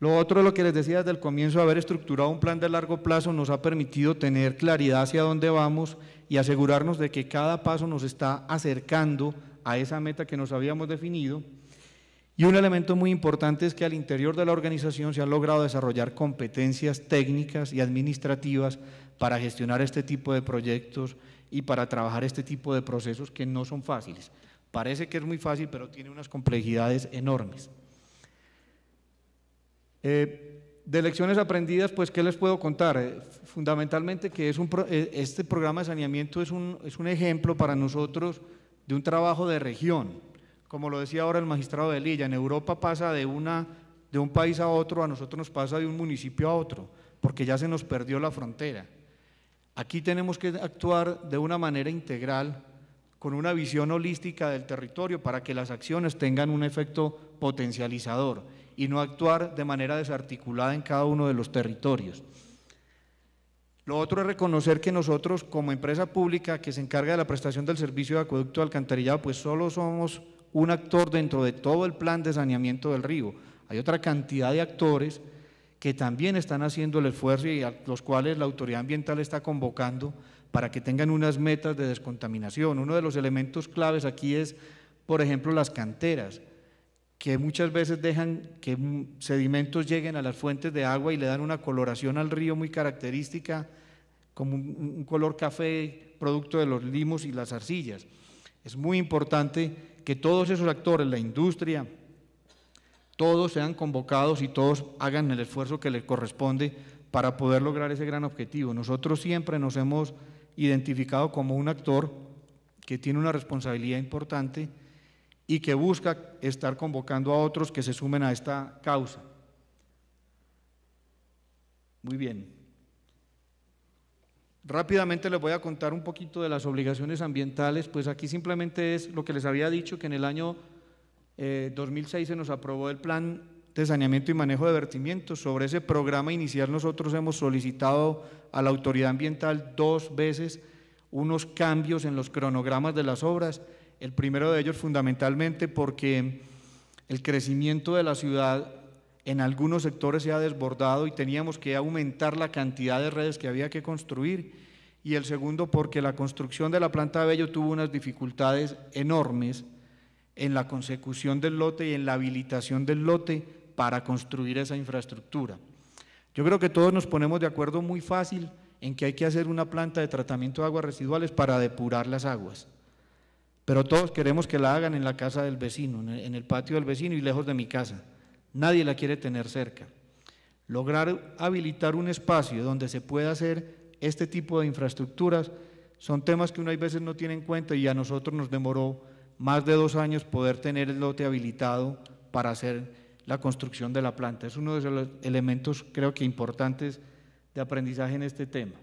Lo otro, lo que les decía desde el comienzo, haber estructurado un plan de largo plazo nos ha permitido tener claridad hacia dónde vamos y asegurarnos de que cada paso nos está acercando a esa meta que nos habíamos definido. Y un elemento muy importante es que al interior de la organización se han logrado desarrollar competencias técnicas y administrativas para gestionar este tipo de proyectos y para trabajar este tipo de procesos que no son fáciles. Parece que es muy fácil, pero tiene unas complejidades enormes. De lecciones aprendidas, pues, ¿qué les puedo contar? Fundamentalmente que este programa de saneamiento es un ejemplo para nosotros de un trabajo de región. Como lo decía ahora el magistrado de Lilla, en Europa pasa de un país a otro, a nosotros nos pasa de un municipio a otro, porque ya se nos perdió la frontera. Aquí tenemos que actuar de una manera integral, con una visión holística del territorio para que las acciones tengan un efecto potencializador y no actuar de manera desarticulada en cada uno de los territorios. Lo otro es reconocer que nosotros, como empresa pública que se encarga de la prestación del servicio de acueducto de alcantarillado, pues solo somos un actor dentro de todo el plan de saneamiento del río. Hay otra cantidad de actores que también están haciendo el esfuerzo y a los cuales la autoridad ambiental está convocando para que tengan unas metas de descontaminación. Uno de los elementos claves aquí es, por ejemplo, las canteras, que muchas veces dejan que sedimentos lleguen a las fuentes de agua y le dan una coloración al río muy característica, como un color café, producto de los limos y las arcillas. Es muy importante que todos esos actores, la industria, todos sean convocados y todos hagan el esfuerzo que les corresponde para poder lograr ese gran objetivo. Nosotros siempre nos hemos identificado como un actor que tiene una responsabilidad importante y que busca estar convocando a otros que se sumen a esta causa. Muy bien. Rápidamente les voy a contar un poquito de las obligaciones ambientales, pues aquí simplemente es lo que les había dicho, que en el año 2006 se nos aprobó el Plan de Saneamiento y Manejo de Vertimientos. Sobre ese programa inicial nosotros hemos solicitado a la autoridad ambiental 2 veces unos cambios en los cronogramas de las obras. El primero de ellos fundamentalmente porque el crecimiento de la ciudad en algunos sectores se ha desbordado y teníamos que aumentar la cantidad de redes que había que construir, y el segundo porque la construcción de la planta de Bello tuvo unas dificultades enormes en la consecución del lote y en la habilitación del lote para construir esa infraestructura. Yo creo que todos nos ponemos de acuerdo muy fácil en que hay que hacer una planta de tratamiento de aguas residuales para depurar las aguas, pero todos queremos que la hagan en la casa del vecino, en el patio del vecino y lejos de mi casa. Nadie la quiere tener cerca. Lograr habilitar un espacio donde se pueda hacer este tipo de infraestructuras son temas que uno a veces no tiene en cuenta, y a nosotros nos demoró más de 2 años poder tener el lote habilitado para hacer la construcción de la planta. Es uno de los elementos, creo que importantes, de aprendizaje en este tema.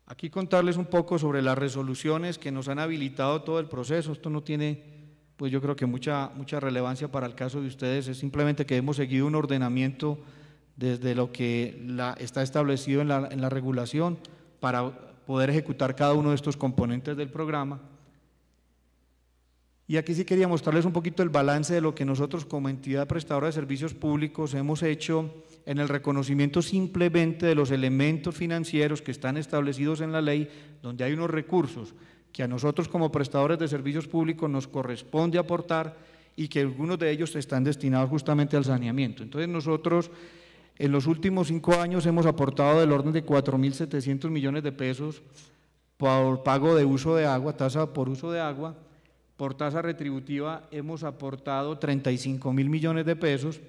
Aquí contarles un poco sobre las resoluciones que nos han habilitado todo el proceso. Esto no tiene, pues yo creo que mucha relevancia para el caso de ustedes, es simplemente que hemos seguido un ordenamiento desde lo que está establecido en la regulación para poder ejecutar cada uno de estos componentes del programa. Y aquí sí quería mostrarles un poquito el balance de lo que nosotros como entidad prestadora de servicios públicos hemos hecho en el reconocimiento simplemente de los elementos financieros que están establecidos en la ley, donde hay unos recursos que a nosotros como prestadores de servicios públicos nos corresponde aportar y que algunos de ellos están destinados justamente al saneamiento. Entonces nosotros en los últimos 5 años hemos aportado del orden de 4.700 millones de pesos por pago de uso de agua, tasa por uso de agua. Por tasa retributiva hemos aportado 35.000 millones de pesos,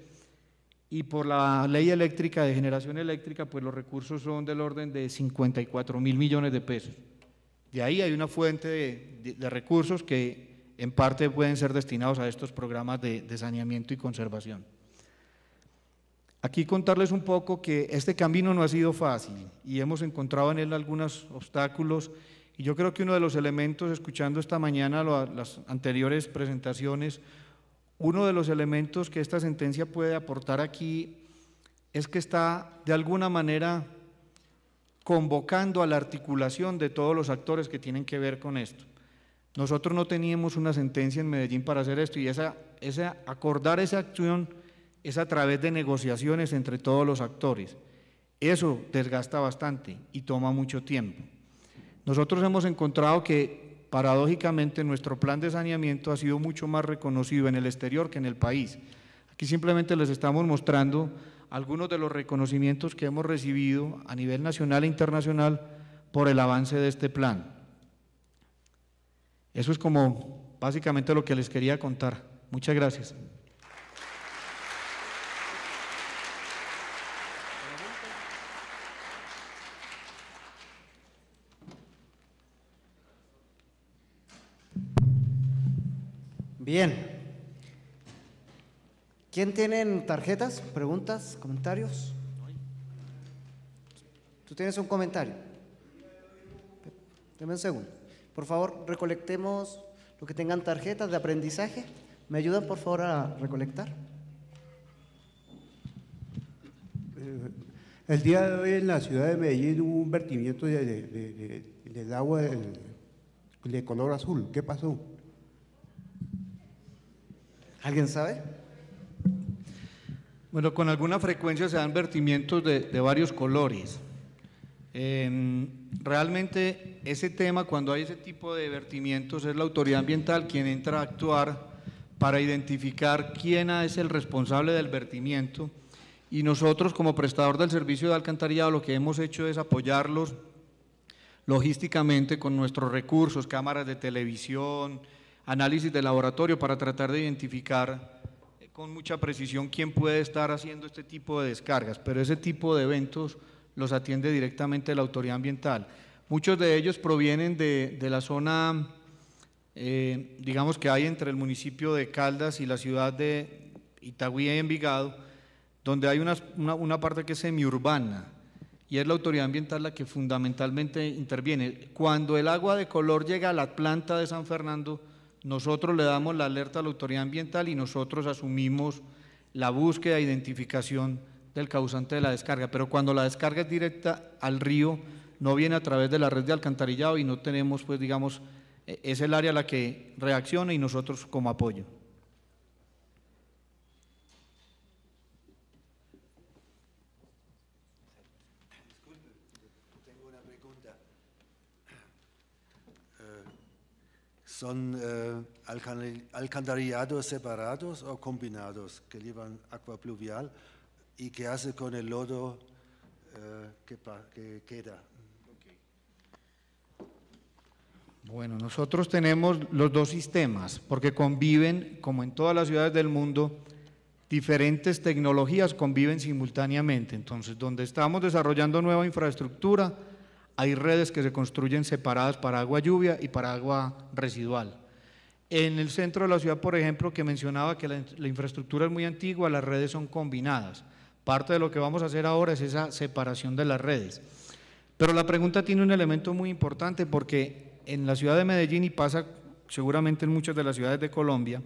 y por la ley eléctrica de generación eléctrica pues los recursos son del orden de 54.000 millones de pesos. De ahí hay una fuente de recursos que en parte pueden ser destinados a estos programas de saneamiento y conservación. Aquí contarles un poco que este camino no ha sido fácil y hemos encontrado en él algunos obstáculos, y yo creo que uno de los elementos, escuchando esta mañana las anteriores presentaciones, uno de los elementos que esta sentencia puede aportar aquí es que está de alguna manera convocando a la articulación de todos los actores que tienen que ver con esto. Nosotros no teníamos una sentencia en Medellín para hacer esto y acordar esa acción es a través de negociaciones entre todos los actores. Eso desgasta bastante y toma mucho tiempo. Nosotros hemos encontrado que, paradójicamente, nuestro plan de saneamiento ha sido mucho más reconocido en el exterior que en el país. Aquí simplemente les estamos mostrando algunos de los reconocimientos que hemos recibido a nivel nacional e internacional por el avance de este plan. Eso es como básicamente lo que les quería contar. Muchas gracias. Bien. ¿Quién tiene tarjetas, preguntas, comentarios? ¿Tú tienes un comentario? Deme un segundo. Por favor, recolectemos lo que tengan tarjetas de aprendizaje. ¿Me ayudan, por favor, a recolectar? El día de hoy en la ciudad de Medellín hubo un vertimiento del agua de color azul. ¿Qué pasó? ¿Alguien sabe? Bueno, con alguna frecuencia se dan vertimientos de varios colores. Realmente ese tema, cuando hay ese tipo de vertimientos, es la autoridad ambiental quien entra a actuar para identificar quién es el responsable del vertimiento, y nosotros como prestador del servicio de alcantarillado lo que hemos hecho es apoyarlos logísticamente con nuestros recursos, cámaras de televisión, análisis de laboratorio para tratar de identificar con mucha precisión quién puede estar haciendo este tipo de descargas, pero ese tipo de eventos los atiende directamente la autoridad ambiental. Muchos de ellos provienen de la zona, digamos que hay entre el municipio de Caldas y la ciudad de Itagüí y Envigado, donde hay una parte que es semiurbana, y es la autoridad ambiental la que fundamentalmente interviene. Cuando el agua de color llega a la planta de San Fernando, nosotros le damos la alerta a la autoridad ambiental y nosotros asumimos la búsqueda e identificación del causante de la descarga, pero cuando la descarga es directa al río, no viene a través de la red de alcantarillado y no tenemos, pues digamos, es el área la que reacciona y nosotros como apoyo. Disculpe, tengo una pregunta. ¿Son alcantarillados separados o combinados que llevan agua pluvial? ¿Y qué hace con el lodo que queda? Bueno, nosotros tenemos los dos sistemas, porque conviven, como en todas las ciudades del mundo, diferentes tecnologías conviven simultáneamente. Entonces, donde estamos desarrollando nueva infraestructura, hay redes que se construyen separadas para agua lluvia y para agua residual. En el centro de la ciudad, por ejemplo, que mencionaba que la infraestructura es muy antigua, las redes son combinadas. Parte de lo que vamos a hacer ahora es esa separación de las redes. Pero la pregunta tiene un elemento muy importante, porque en la ciudad de Medellín, y pasa seguramente en muchas de las ciudades de Colombia,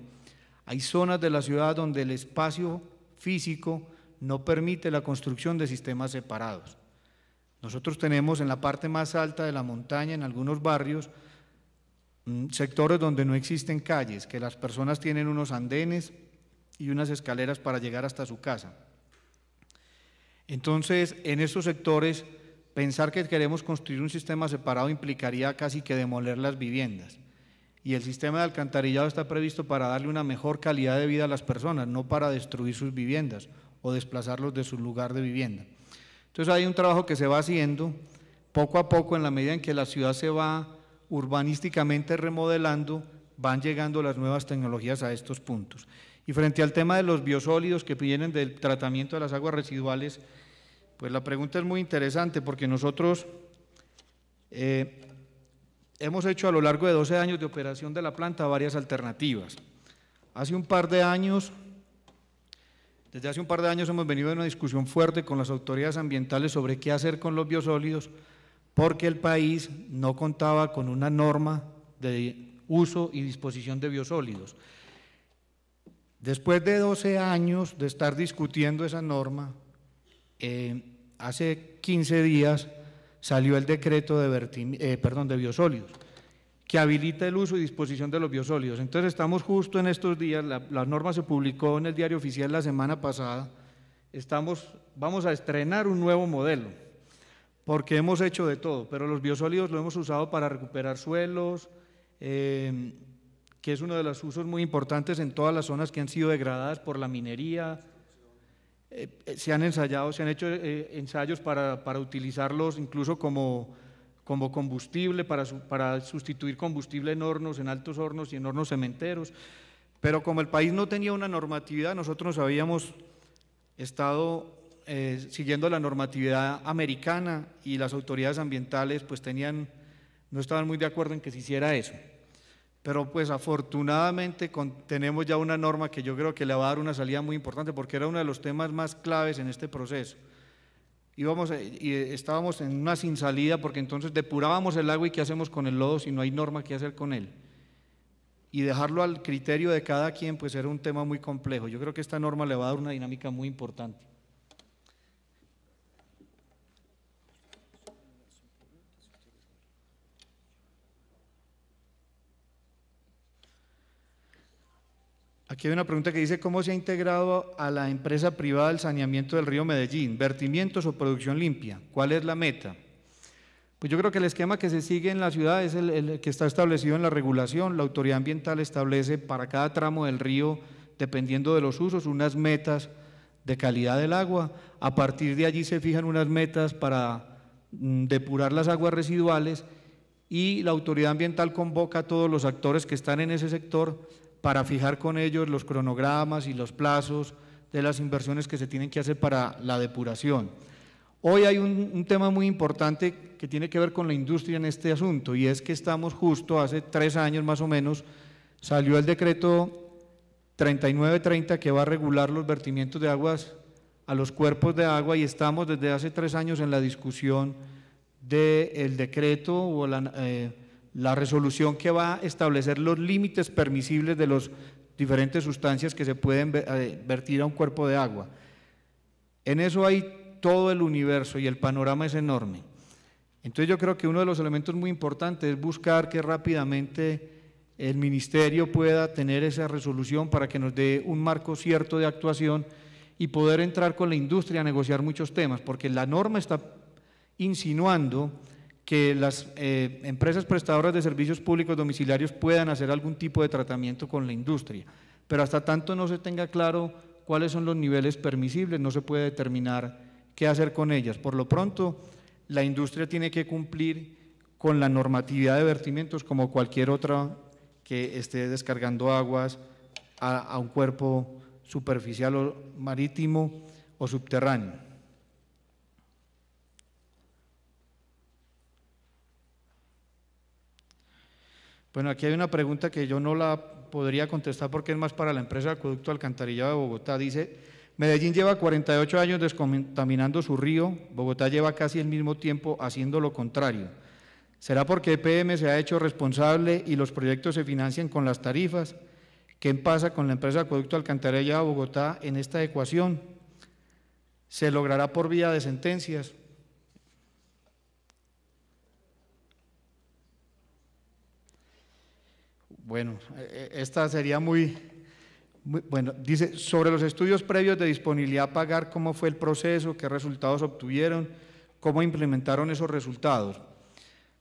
hay zonas de la ciudad donde el espacio físico no permite la construcción de sistemas separados. Nosotros tenemos en la parte más alta de la montaña, en algunos barrios, sectores donde no existen calles, que las personas tienen unos andenes y unas escaleras para llegar hasta su casa. Entonces, en estos sectores, pensar que queremos construir un sistema separado implicaría casi que demoler las viviendas. Y el sistema de alcantarillado está previsto para darle una mejor calidad de vida a las personas, no para destruir sus viviendas o desplazarlos de su lugar de vivienda. Entonces hay un trabajo que se va haciendo poco a poco, en la medida en que la ciudad se va urbanísticamente remodelando, van llegando las nuevas tecnologías a estos puntos. Y frente al tema de los biosólidos que vienen del tratamiento de las aguas residuales, pues la pregunta es muy interesante, porque nosotros hemos hecho a lo largo de 12 años de operación de la planta varias alternativas. Desde hace un par de años hemos venido en una discusión fuerte con las autoridades ambientales sobre qué hacer con los biosólidos, porque el país no contaba con una norma de uso y disposición de biosólidos. Después de 12 años de estar discutiendo esa norma, hace 15 días salió el decreto de biosólidos, que habilita el uso y disposición de los biosólidos. Entonces estamos justo en estos días, la norma se publicó en el Diario Oficial la semana pasada, vamos a estrenar un nuevo modelo, porque hemos hecho de todo, pero los biosólidos lo hemos usado para recuperar suelos, que es uno de los usos muy importantes en todas las zonas que han sido degradadas por la minería. Se han hecho ensayos para utilizarlos incluso como combustible, para sustituir combustible en hornos, en altos hornos y en hornos cementeros, pero como el país no tenía una normatividad, nosotros habíamos estado siguiendo la normatividad americana y las autoridades ambientales pues no estaban muy de acuerdo en que se hiciera eso, pero pues afortunadamente tenemos ya una norma que yo creo que le va a dar una salida muy importante porque era uno de los temas más claves en este proceso. Y estábamos en una sin salida porque entonces depurábamos el agua y qué hacemos con el lodo si no hay norma qué hacer con él. Y dejarlo al criterio de cada quien pues era un tema muy complejo. Yo creo que esta norma le va a dar una dinámica muy importante. Aquí hay una pregunta que dice, ¿cómo se ha integrado a la empresa privada el saneamiento del río Medellín? ¿Vertimientos o producción limpia? ¿Cuál es la meta? Pues yo creo que el esquema que se sigue en la ciudad es el que está establecido en la regulación. La autoridad ambiental establece para cada tramo del río, dependiendo de los usos, unas metas de calidad del agua. A partir de allí se fijan unas metas para depurar las aguas residuales y la autoridad ambiental convoca a todos los actores que están en ese sector para fijar con ellos los cronogramas y los plazos de las inversiones que se tienen que hacer para la depuración. Hoy hay un tema muy importante que tiene que ver con la industria en este asunto y es que estamos justo hace 3 años más o menos, salió el decreto 3930 que va a regular los vertimientos de aguas a los cuerpos de agua y estamos desde hace 3 años en la discusión del decreto o la resolución que va a establecer los límites permisibles de las diferentes sustancias que se pueden vertir a un cuerpo de agua. En eso hay todo el universo y el panorama es enorme. Entonces yo creo que uno de los elementos muy importantes es buscar que rápidamente el ministerio pueda tener esa resolución para que nos dé un marco cierto de actuación y poder entrar con la industria a negociar muchos temas, porque la norma está insinuando que las empresas prestadoras de servicios públicos domiciliarios puedan hacer algún tipo de tratamiento con la industria, pero hasta tanto no se tenga claro cuáles son los niveles permisibles, no se puede determinar qué hacer con ellas. Por lo pronto, la industria tiene que cumplir con la normatividad de vertimientos como cualquier otra que esté descargando aguas a un cuerpo superficial o marítimo o subterráneo. Bueno, aquí hay una pregunta que yo no la podría contestar porque es más para la empresa Acueducto Alcantarillado de Bogotá. Dice, Medellín lleva 48 años descontaminando su río, Bogotá lleva casi el mismo tiempo haciendo lo contrario. ¿Será porque EPM se ha hecho responsable y los proyectos se financian con las tarifas? ¿Qué pasa con la empresa Acueducto Alcantarillado de Bogotá en esta ecuación? ¿Se logrará por vía de sentencias? Bueno, esta sería muy bueno. Dice, sobre los estudios previos de disponibilidad a pagar, ¿cómo fue el proceso? ¿Qué resultados obtuvieron? ¿Cómo implementaron esos resultados?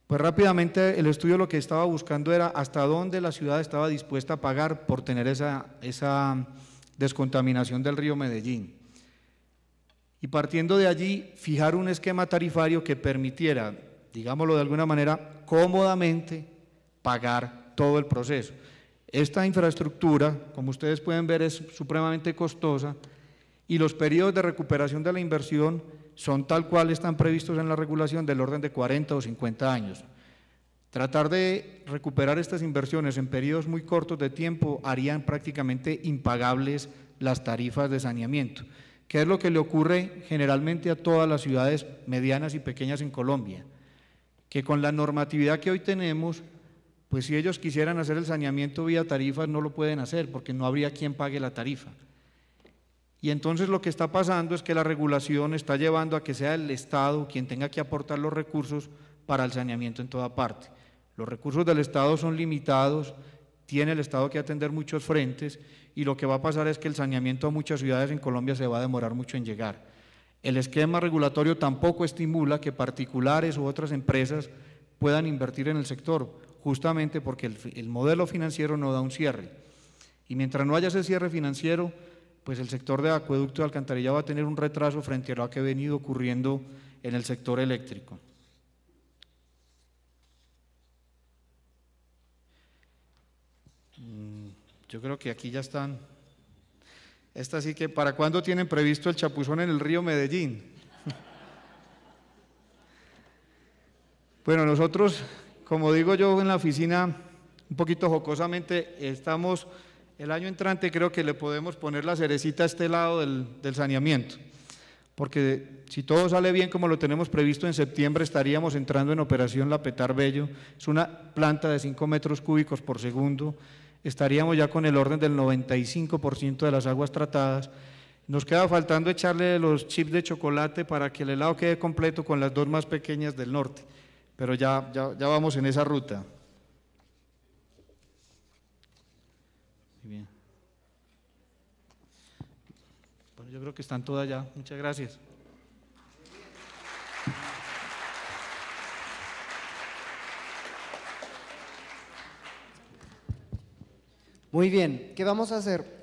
Pues rápidamente el estudio lo que estaba buscando era hasta dónde la ciudad estaba dispuesta a pagar por tener esa descontaminación del río Medellín. Y partiendo de allí, fijar un esquema tarifario que permitiera, digámoslo de alguna manera, cómodamente pagar todo el proceso. Esta infraestructura, como ustedes pueden ver, es supremamente costosa y los periodos de recuperación de la inversión son tal cual están previstos en la regulación del orden de 40 o 50 años. Tratar de recuperar estas inversiones en periodos muy cortos de tiempo harían prácticamente impagables las tarifas de saneamiento, que es lo que le ocurre generalmente a todas las ciudades medianas y pequeñas en Colombia, que con la normatividad que hoy tenemos, pues si ellos quisieran hacer el saneamiento vía tarifas no lo pueden hacer porque no habría quien pague la tarifa. Y entonces lo que está pasando es que la regulación está llevando a que sea el Estado quien tenga que aportar los recursos para el saneamiento en toda parte, Los recursos del Estado son limitados, tiene el Estado que atender muchos frentes y lo que va a pasar es que el saneamiento a muchas ciudades en Colombia se va a demorar mucho en llegar. El esquema regulatorio tampoco estimula que particulares u otras empresas puedan invertir en el sector, justamente porque el modelo financiero no da un cierre. Y mientras no haya ese cierre financiero, pues el sector de acueducto y alcantarillado va a tener un retraso frente a lo que ha venido ocurriendo en el sector eléctrico. Yo creo que aquí ya están. Esta sí que, ¿para cuándo tienen previsto el chapuzón en el río Medellín? Bueno, nosotros, como digo yo en la oficina, un poquito jocosamente, estamos, el año entrante creo que le podemos poner la cerecita a este lado del saneamiento, porque si todo sale bien como lo tenemos previsto, en septiembre estaríamos entrando en operación la Petar Bello, es una planta de 5 metros cúbicos por segundo, estaríamos ya con el orden del 95% de las aguas tratadas. Nos queda faltando echarle los chips de chocolate para que el helado quede completo con las dos más pequeñas del norte, pero ya vamos en esa ruta. Muy bien. Bueno, yo creo que están todas ya. Muchas gracias. Muy bien, ¿qué vamos a hacer?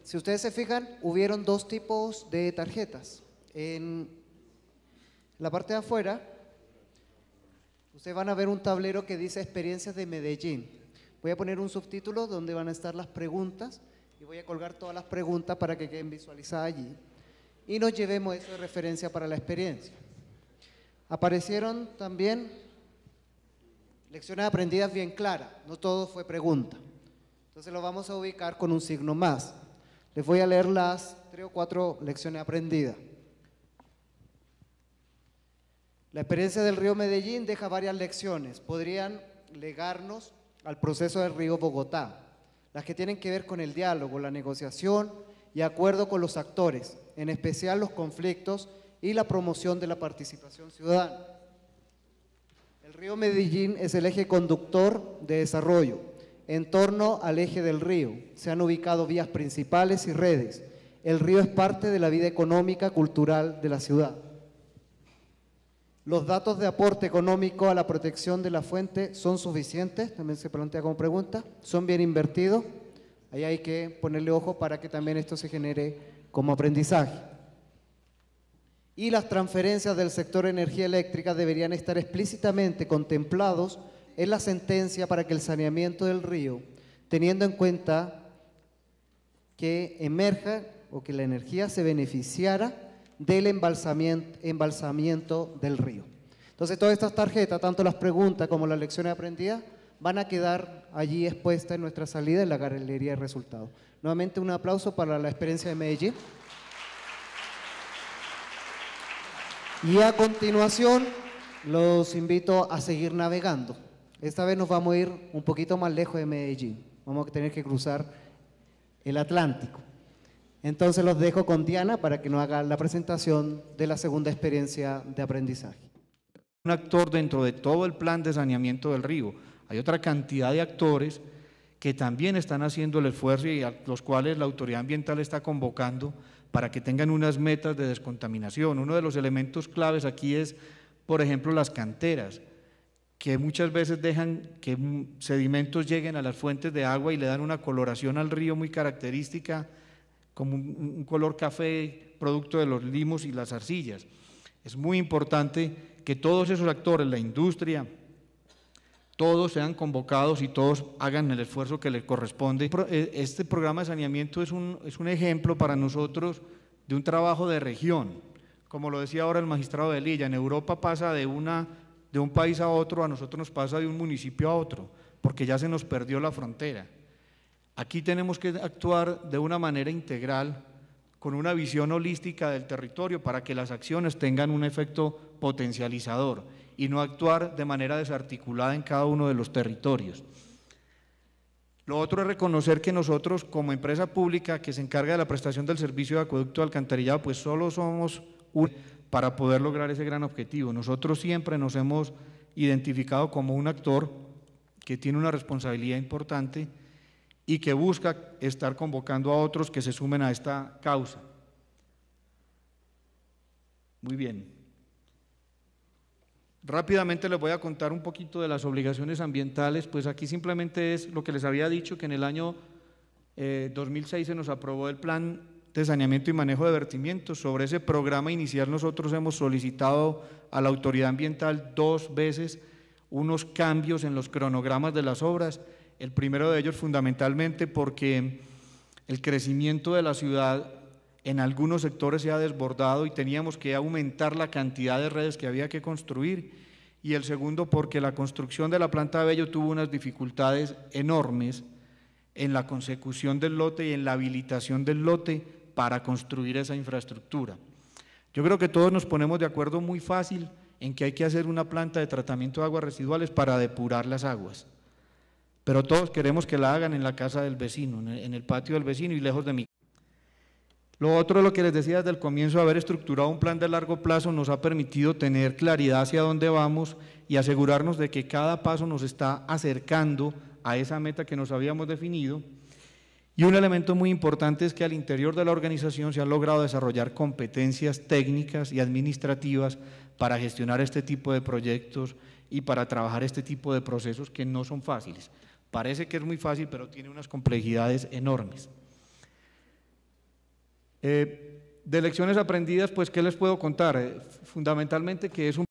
Si ustedes se fijan, hubieron dos tipos de tarjetas. En la parte de afuera, ustedes van a ver un tablero que dice Experiencias de Medellín. Voy a poner un subtítulo donde van a estar las preguntas y voy a colgar todas las preguntas para que queden visualizadas allí y nos llevemos eso de referencia para la experiencia. Aparecieron también lecciones aprendidas bien claras, no todo fue pregunta. Entonces lo vamos a ubicar con un signo más. Les voy a leer las 3 o 4 lecciones aprendidas. La experiencia del río Medellín deja varias lecciones. Podrían legarnos al proceso del río Bogotá, las que tienen que ver con el diálogo, la negociación y acuerdo con los actores, en especial los conflictos y la promoción de la participación ciudadana. El río Medellín es el eje conductor de desarrollo. En torno al eje del río se han ubicado vías principales y redes. El río es parte de la vida económica, cultural de la ciudad. ¿Los datos de aporte económico a la protección de la fuente son suficientes? También se plantea como pregunta. ¿Son bien invertidos? Ahí hay que ponerle ojo para que también esto se genere como aprendizaje. Y las transferencias del sector energía eléctrica deberían estar explícitamente contemplados en la sentencia para que el saneamiento del río, teniendo en cuenta que emerja o que la energía se beneficiara del embalsamiento del río. Entonces todas estas tarjetas, tanto las preguntas como las lecciones aprendidas, van a quedar allí expuestas en nuestra salida en la galería de resultados. Nuevamente un aplauso para la experiencia de Medellín. Y a continuación los invito a seguir navegando. Esta vez nos vamos a ir un poquito más lejos de Medellín. Vamos a tener que cruzar el Atlántico. Entonces los dejo con Diana para que nos haga la presentación de la segunda experiencia de aprendizaje. Un actor dentro de todo el plan de saneamiento del río. Hay otra cantidad de actores que también están haciendo el esfuerzo y a los cuales la autoridad ambiental está convocando para que tengan unas metas de descontaminación. Uno de los elementos claves aquí es, por ejemplo, las canteras, que muchas veces dejan que sedimentos lleguen a las fuentes de agua y le dan una coloración al río muy característica, como un color café, producto de los limos y las arcillas. Es muy importante que todos esos actores, la industria, todos sean convocados y todos hagan el esfuerzo que les corresponde. Este programa de saneamiento es un ejemplo para nosotros de un trabajo de región. Como lo decía ahora el magistrado de Lilla, en Europa pasa de un país a otro, a nosotros nos pasa de un municipio a otro, porque ya se nos perdió la frontera. Aquí tenemos que actuar de una manera integral, con una visión holística del territorio para que las acciones tengan un efecto potencializador y no actuar de manera desarticulada en cada uno de los territorios. Lo otro es reconocer que nosotros, como empresa pública que se encarga de la prestación del servicio de acueducto de alcantarillado, pues solo somos para poder lograr ese gran objetivo. Nosotros siempre nos hemos identificado como un actor que tiene una responsabilidad importante y que busca estar convocando a otros que se sumen a esta causa. Muy bien. Rápidamente les voy a contar un poquito de las obligaciones ambientales, pues aquí simplemente es lo que les había dicho, que en el año 2006 se nos aprobó el Plan de Saneamiento y Manejo de Vertimientos. Sobre ese programa inicial nosotros hemos solicitado a la autoridad ambiental 2 veces unos cambios en los cronogramas de las obras. El primero de ellos fundamentalmente porque el crecimiento de la ciudad en algunos sectores se ha desbordado y teníamos que aumentar la cantidad de redes que había que construir, y el segundo porque la construcción de la planta de Bello tuvo unas dificultades enormes en la consecución del lote y en la habilitación del lote para construir esa infraestructura. Yo creo que todos nos ponemos de acuerdo muy fácil en que hay que hacer una planta de tratamiento de aguas residuales para depurar las aguas, pero todos queremos que la hagan en la casa del vecino, en el patio del vecino y lejos de mi casa. Lo otro, lo que les decía desde el comienzo, haber estructurado un plan de largo plazo nos ha permitido tener claridad hacia dónde vamos y asegurarnos de que cada paso nos está acercando a esa meta que nos habíamos definido. Y un elemento muy importante es que al interior de la organización se han logrado desarrollar competencias técnicas y administrativas para gestionar este tipo de proyectos y para trabajar este tipo de procesos que no son fáciles. Parece que es muy fácil, pero tiene unas complejidades enormes. De lecciones aprendidas, pues, ¿qué les puedo contar? Fundamentalmente que es un